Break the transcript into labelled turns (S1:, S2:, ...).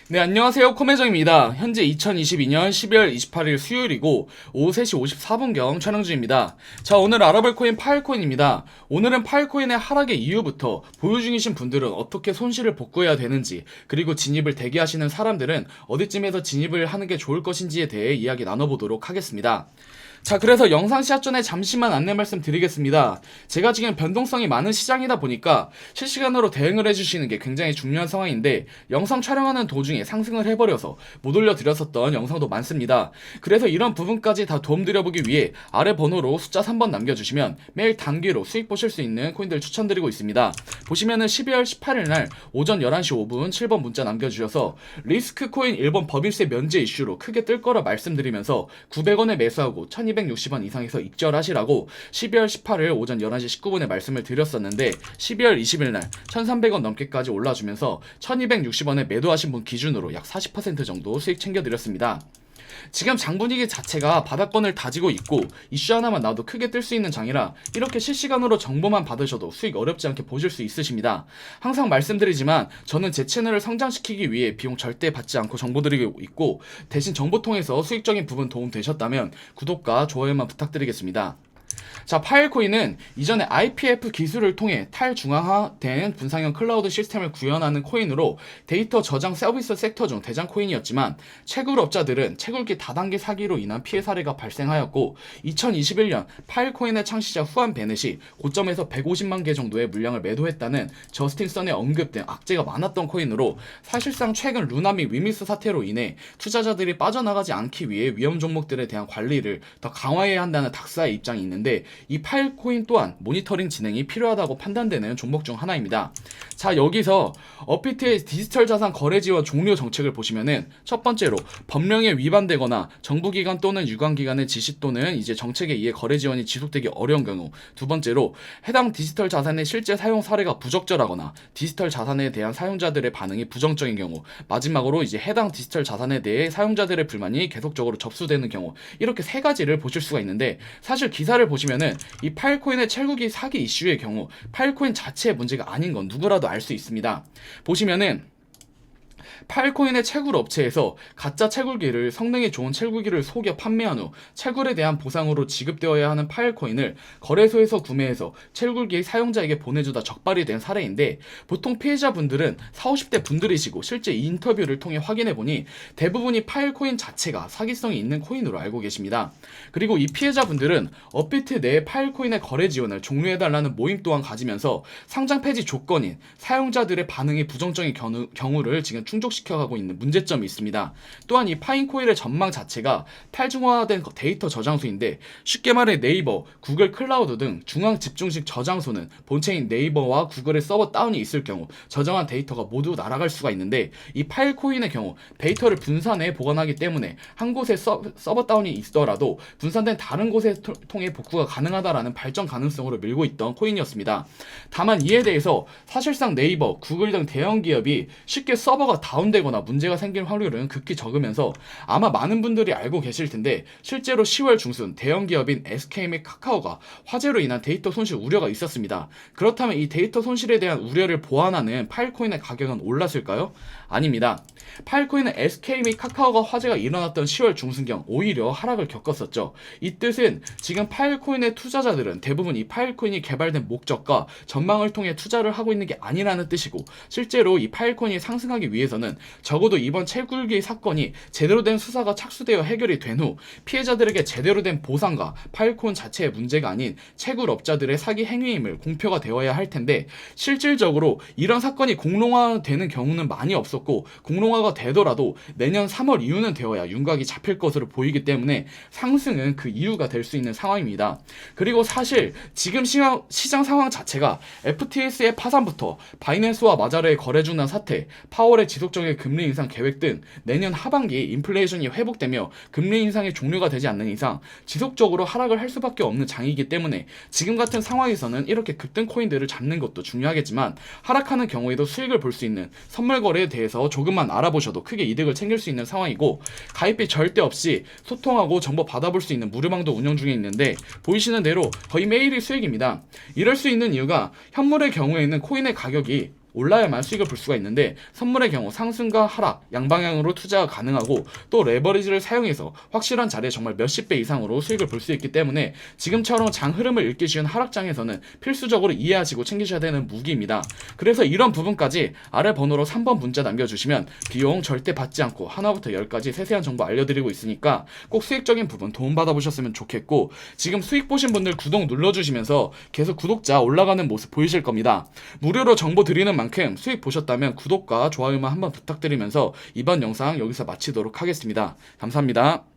S1: 네, 안녕하세요. 코매정입니다. 현재 2022년 12월 28일 수요일이고 오후 3시 54분경 촬영 중입니다. 자, 오늘 알아볼 코인 파일코인입니다. 오늘은 파일코인의 하락의 이유부터 보유 중이신 분들은 어떻게 손실을 복구해야 되는지, 그리고 진입을 대기하시는 사람들은 어디쯤에서 진입을 하는 게 좋을 것인지에 대해 이야기 나눠보도록 하겠습니다. 자, 그래서 영상 시작 전에 잠시만 안내 말씀 드리겠습니다. 제가 지금 변동성이 많은 시장이다 보니까 실시간으로 대응을 해주시는 게 굉장히 중요한 상황인데, 영상 촬영하는 도중에 상승을 해버려서 못 올려드렸었던 영상도 많습니다. 그래서 이런 부분까지 다 도움드려보기 위해 아래 번호로 숫자 3번 남겨주시면 매일 단기로 수익 보실 수 있는 코인들 추천드리고 있습니다. 보시면은 12월 18일 날 오전 11시 5분 7번 문자 남겨주셔서 리스크 코인 일본 법인세 면제 이슈로 크게 뜰 거라 말씀드리면서 900원에 매수하고 1260원 이상에서 익절하시라고 12월 18일 오전 11시 19분에 말씀을 드렸었는데, 12월 20일 날 1300원 넘게까지 올라주면서 1260원에 매도하신 분 기준으로 약 40% 정도 수익 챙겨드렸습니다. 지금 장 분위기 자체가 바닥권을 다지고 있고 이슈 하나만 나와도 크게 뜰 수 있는 장이라 이렇게 실시간으로 정보만 받으셔도 수익 어렵지 않게 보실 수 있으십니다. 항상 말씀드리지만 저는 제 채널을 성장시키기 위해 비용 절대 받지 않고 정보드리고 있고, 대신 정보 통해서 수익적인 부분 도움 되셨다면 구독과 좋아요만 부탁드리겠습니다. 자, 파일코인은 이전에 IPF 기술을 통해 탈중앙화된 분산형 클라우드 시스템을 구현하는 코인으로 데이터 저장 서비스 섹터 중 대장 코인이었지만, 채굴업자들은 채굴기 다단계 사기로 인한 피해 사례가 발생하였고, 2021년 파일코인의 창시자 후안 베넷이 고점에서 150만 개 정도의 물량을 매도했다는 저스틴 선의 언급 등 악재가 많았던 코인으로, 사실상 최근 루나 미 위미스 사태로 인해 투자자들이 빠져나가지 않기 위해 위험 종목들에 대한 관리를 더 강화해야 한다는 닥사의 입장이 있는데, 이 파일코인 또한 모니터링 진행이 필요하다고 판단되는 종목 중 하나입니다. 자, 여기서 업비트의 디지털 자산 거래 지원 종료 정책을 보시면은, 첫 번째로 법령에 위반되거나 정부기관 또는 유관기관의 지시 또는 이제 정책에 의해 거래 지원이 지속되기 어려운 경우, 두 번째로 해당 디지털 자산의 실제 사용 사례가 부적절하거나 디지털 자산에 대한 사용자들의 반응이 부정적인 경우, 마지막으로 이제 해당 디지털 자산에 대해 사용자들의 불만이 계속적으로 접수되는 경우, 이렇게 세 가지를 보실 수가 있는데, 사실 기사를 보시면은 이 파일코인의 채굴기 사기 이슈의 경우 파일코인 자체의 문제가 아닌 건 누구라도 알 수 있습니다. 보시면은 파일코인의 채굴 업체에서 가짜 채굴기를 성능이 좋은 채굴기를 속여 판매한 후 채굴에 대한 보상으로 지급되어야 하는 파일코인을 거래소에서 구매해서 채굴기 사용자에게 보내주다 적발이 된 사례인데, 보통 피해자분들은 40, 50대 분들이시고 실제 인터뷰를 통해 확인해보니 대부분이 파일코인 자체가 사기성이 있는 코인으로 알고 계십니다. 그리고 이 피해자분들은 업비트 내 파일코인의 거래 지원을 종료해달라는 모임 또한 가지면서 상장 폐지 조건인 사용자들의 반응이 부정적인 경우를 지금 충족시켜가고 있는 문제점이 있습니다. 또한 이 파인코인의 전망 자체가 탈중화된 데이터 저장소인데, 쉽게 말해 네이버, 구글 클라우드 등 중앙 집중식 저장소는 본체인 네이버와 구글의 서버 다운이 있을 경우 저장한 데이터가 모두 날아갈 수가 있는데, 이 파일코인의 경우 데이터를 분산해 보관하기 때문에 한 곳에 서버 다운이 있더라도 분산된 다른 곳에 통해 복구가 가능하다라는 발전 가능성으로 밀고 있던 코인이었습니다. 다만 이에 대해서 사실상 네이버, 구글 등 대형 기업이 쉽게 서버가 다운되거나 문제가 생길 확률은 극히 적으면서, 아마 많은 분들이 알고 계실 텐데 실제로 10월 중순 대형 기업인 SK 및 카카오가 화재로 인한 데이터 손실 우려가 있었습니다. 그렇다면 이 데이터 손실에 대한 우려를 보완하는 파일코인의 가격은 올랐을까요? 아닙니다. 파일코인은 SK 및 카카오가 화재가 일어났던 10월 중순경 오히려 하락을 겪었었죠. 이 뜻은 지금 파일코인의 투자자들은 대부분 이 파일코인이 개발된 목적과 전망을 통해 투자를 하고 있는 게 아니라는 뜻이고, 실제로 이 파일코인이 상승하기 위해서는 적어도 이번 채굴기 사건이 제대로 된 수사가 착수되어 해결이 된 후 피해자들에게 제대로 된 보상과 파일코인 자체의 문제가 아닌 채굴업자들의 사기 행위임을 공표가 되어야 할 텐데, 실질적으로 이런 사건이 공론화되는 경우는 많이 없었고, 공론화가 되더라도 내년 3월 이후는 되어야 윤곽이 잡힐 것으로 보이기 때문에 상승은 그 이유가 될 수 있는 상황입니다. 그리고 사실 지금 시장 상황 자체가 FTS의 파산부터 바이낸스와 마자르의 거래 중단 사태, 파월의 지속적인 금리 인상 계획 등 내년 하반기 인플레이션이 회복되며 금리 인상이 종료가 되지 않는 이상 지속적으로 하락을 할 수밖에 없는 장이기 때문에, 지금 같은 상황에서는 이렇게 급등 코인들을 잡는 것도 중요하겠지만, 하락하는 경우에도 수익을 볼 수 있는 선물 거래에 대해서 조금만 알아보셔도 크게 이득을 챙길 수 있는 상황이고, 가입비 절대 없이 소통하고 정보 받아볼 수 있는 무료방도 운영 중에 있는데, 보이시는 대로 거의 매일이 수익입니다. 이럴 수 있는 이유가 현물의 경우에는 코인의 가격이 올라야만 수익을 볼 수가 있는데 선물의 경우 상승과 하락 양방향으로 투자가 가능하고 또 레버리지를 사용해서 확실한 자리에 정말 몇십 배 이상으로 수익을 볼 수 있기 때문에 지금처럼 장 흐름을 읽기 쉬운 하락장에서는 필수적으로 이해하시고 챙기셔야 되는 무기입니다. 그래서 이런 부분까지 아래 번호로 3번 문자 남겨주시면 비용 절대 받지 않고 하나부터 10까지 세세한 정보 알려드리고 있으니까 꼭 수익적인 부분 도움받아 보셨으면 좋겠고, 지금 수익 보신 분들 구독 눌러주시면서 계속 구독자 올라가는 모습 보이실 겁니다. 무료로 정보 드리는 만큼 수익 보셨다면 구독과 좋아요만 한번 부탁드리면서 이번 영상 여기서 마치도록 하겠습니다. 감사합니다.